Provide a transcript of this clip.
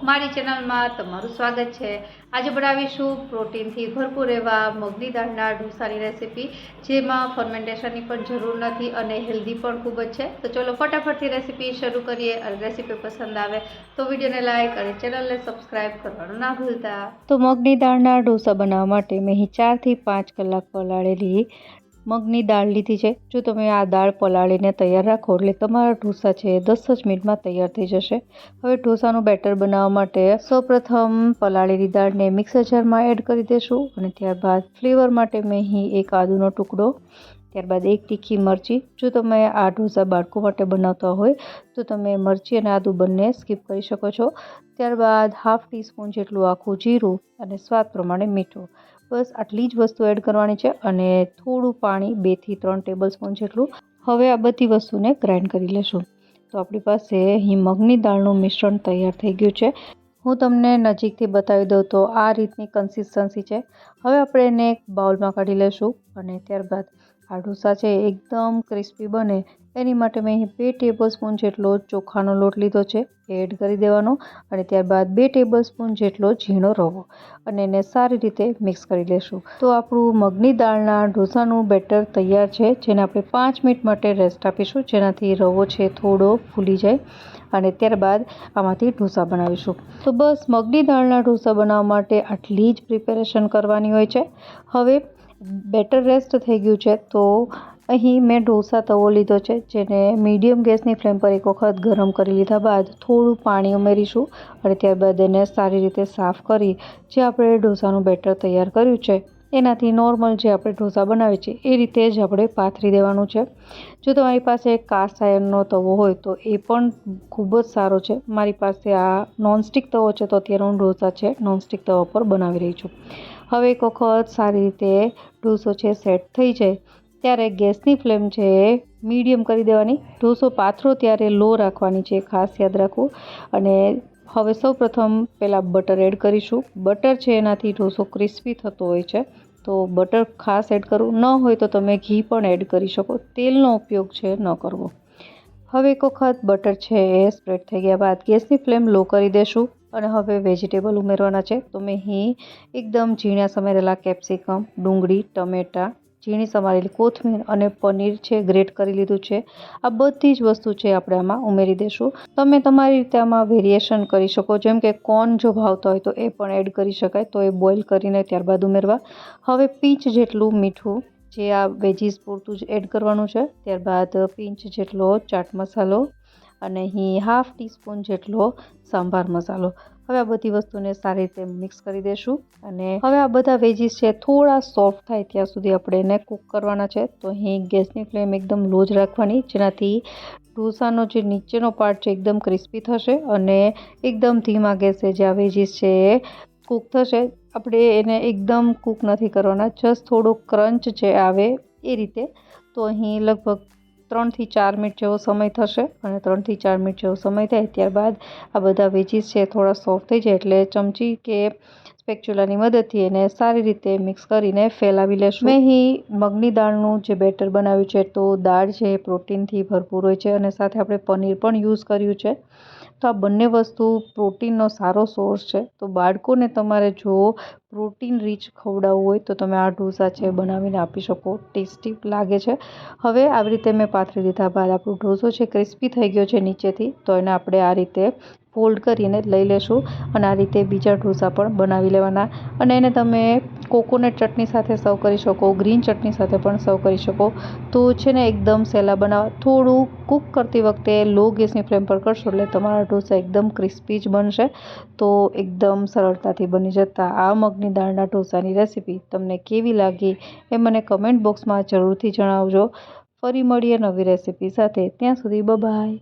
મારી ચેનલમાં તમારું સ્વાગત છે। આજે બનાવીશું પ્રોટીનથી ભરપૂર એવા મગની દાળના ઢોસાની રેસીપી, જેમાં ફર્મેન્ટેશનની પણ જરૂર નથી અને હેલ્ધી પણ ખૂબ જ છે। તો ચલો ફટાફટથી રેસીપી શરૂ કરીએ। અને રેસીપી પસંદ આવે તો વિડીયોને લાઇક અને ચેનલને સબસ્ક્રાઈબ કરવાનું ના ભૂલતા। તો મગની દાળના ઢોસા બનાવવા માટે મેં 4 થી 5 કલાક પલાળેલી મગની દાળ લીધી છે। જો તમે આ દાળ પલાળીને તૈયાર રાખો એટલે તમારા ઢોસા છે 10 જ મિનિટમાં તૈયાર થઈ જશે। હવે ઢોસાનું બેટર બનાવવા માટે સૌપ્રથમ પલાળેલી દાળને મિક્સર જારમાં એડ કરી દઈશું અને ત્યારબાદ ફ્લેવર માટે મેં અહીં એક આદુનો ટુકડો, ત્યારબાદ એક તીખી મરચી। જો તમે આ ઢોસા બાળકો માટે બનાવતા હોય તો તમે મરચી અને આદુ બંને સ્કીપ કરી શકો છો। ત્યારબાદ હાફ ટીસ્પૂન જેટલું આખું જીરું અને સ્વાદ પ્રમાણે મીઠું, બસ આટલી જ વસ્તુ એડ કરવાની છે અને થોડું પાણી 2 થી 3 ટેબલસ્પૂન જેટલું। હવે આ બધી વસ્તુને ગ્રાઇન્ડ કરી લેશું। તો આપણી પાસે અહીં મગની દાળનું મિશ્રણ તૈયાર થઈ ગયું છે। હું તમને નજીકથી બતાવી દઉં તો આ રીતની કન્સિસ્ટન્સી છે। હવે આપણે એને એક બાઉલમાં કાઢી લેશું અને ત્યારબાદ આ ઢોસા છે એકદમ ક્રિસ્પી બને એની માટે મેં અહીં 2 ટેબલસ્પૂન જેટલો ચોખાનો લોટ લીધો છે, એડ કરી દેવાનો અને ત્યારબાદ 2 ટેબલસ્પૂન જેટલો ઝીણો રવો અને એને સારી રીતે મિક્સ કરી લેશું। તો આપણું મગની દાળના ઢોસાનું બેટર તૈયાર છે, જેને આપણે 5 મિનિટ માટે રેસ્ટ આપીશું, જેનાથી રવો છે થોડો ફૂલી જાય અને ત્યારબાદ આમાંથી ઢોસા બનાવીશું। તો બસ મગની દાળના ઢોસા બનાવવા માટે આટલી જ પ્રિપેરેશન કરવાની હોય છે। હવે બેટર રેસ્ટ થઈ ગયું છે તો અહીં મેં ઢોસા તવો લીધો છે, જેને મીડિયમ ગેસની ફ્લેમ પર એક વખત ગરમ કરી લીધા બાદ થોડું પાણી ઉમેરીશું અને ત્યારબાદ એને સારી રીતે સાફ કરી જે આપણે ઢોસાનું બેટર તૈયાર કર્યું છે એનાથી નોર્મલ જે આપણે ઢોસા બનાવીએ છીએ એ રીતે જ આપણે પાથરી દેવાનું છે। જો તમારી પાસે કાસ્ટ આયર્નનો તવો હોય તો એ પણ ખૂબ જ સારો છે। મારી પાસે આ નોનસ્ટિક તવો છે તો અત્યારે હું ઢોસા છે નોનસ્ટિક તવા પર બનાવી રહી છું। હવે એક વખત સારી રીતે ઢોસો છે સેટ થઈ જાય ત્યારે ગેસની ફ્લેમ છે મીડિયમ કરી દેવાની। ઢોસો પાથરો ત્યારે લો રાખવાની છે, ખાસ યાદ રાખવું। અને હવે સૌપ્રથમ પહેલાં બટર એડ કરીશું। બટર છે એનાથી ઢોસો ક્રિસ્પી થતો હોય છે, તો બટર ખાસ એડ કરવું, ન હોય તો તમે ઘી પણ એડ કરી શકો, તેલનો ઉપયોગ છે ન કરવો। હવે એક વખત બટર છે એ સ્પ્રેડ થઈ ગયા બાદ ગેસની ફ્લેમ લો કરી દેશું અને હવે વેજીટેબલ ઉમેરવાના છે। તો મેં અહીં એકદમ ઝીણા સમારેલા કેપ્સિકમ, ડુંગળી, ટમેટાં, ઝીણી સમારેલી કોથમીર અને પનીર છે ગ્રેટ કરી લીધું છે। આ બધી જ વસ્તુ છે આપણે આમાં ઉમેરી દઈશું। તમે તમારી રીતે આમાં વેરિએશન કરી શકો, જેમ કે કોર્ન જો ભાવતા હોય તો એ પણ એડ કરી શકાય, તો એ બોઇલ કરીને ત્યારબાદ ઉમેરવા। હવે પિંચ જેટલું મીઠું જે આ વેજીસ પૂરતું જ એડ કરવાનું છે, ત્યારબાદ પિંચ જેટલો ચાટ મસાલો અને અહીં હાફ ટીસ્પૂન જેટલો સાંભાર મસાલો। હવે આ બધી વસ્તુને સારી રીતે મિક્સ કરી દઈશું અને હવે આ બધા વેજીસ છે થોડા સોફ્ટ થાય ત્યાં સુધી આપણે એને કૂક કરવાના છે। તો અહીં ગેસની ફ્લેમ એકદમ લો જ રાખવાની, જેનાથી ઢોસાનો જે નીચેનો પાર્ટ છે એકદમ ક્રિસ્પી થશે અને એકદમ ધીમા ગેસે જે આ વેજીસ છે એ કૂક થશે। આપણે એને એકદમ કૂક નથી કરવાના, જસ્ટ થોડો ક્રંચ જે આવે એ રીતે। તો અહીં લગભગ 3 થી 4 મિનિટ જેવો સમય થશે અને 3 થી 4 મિનિટ જેવો સમય થાય ત્યારબાદ આ બધા વેજીસ છે થોડા સોફ્ટ થઈ જાય એટલે ચમચી કે સ્પેક્ચ્યુલાની મદદથી એને સારી રીતે મિક્સ કરીને ફેલાવી લેશું। મેં અહીં મગની દાળનું જે બેટર બનાવ્યું છે તો દાળ છે એ પ્રોટીનથી ભરપૂર હોય છે અને સાથે આપણે પનીર પણ યુઝ કર્યું છે, તો આ બંને વસ્તુ પ્રોટીનનો સારો સોર્સ છે। તો બાળકોને તમારે જો પ્રોટીન રીચ ખવડાવવું હોય તો તમે આ ઢોસા છે બનાવીને આપી શકો, ટેસ્ટી લાગે છે। હવે આવી રીતે મેં પાથરી દીધા બાદ આપણો ઢોસો છે ક્રિસ્પી થઈ ગયો છે નીચેથી, તો એને આપણે આ રીતે ફોલ્ડ કરીને લઈ લેશું અને આ રીતે બીજા ઢોસા પણ બનાવી લેવાના અને એને તમે કોકોનટ ચટણી સાથે સર્વ કરી શકો, ગ્રીન ચટણી સાથે પણ સર્વ કરી શકો। તો છે ને એકદમ સહેલા બનાવવા, થોડું કૂક કરતી વખતે લો ગેસની ફ્લેમ પર કરશો એટલે તમારા ઢોસા એકદમ ક્રિસ્પી જ બનશે। તો એકદમ સરળતાથી બની જતા આ મગની દાળના ઢોસાની રેસીપી તમને કેવી લાગી એ મને કમેન્ટ બોક્સમાં જરૂરથી જણાવજો। ફરી મળીએ નવી રેસીપી સાથે, ત્યાં સુધી બાય બાય।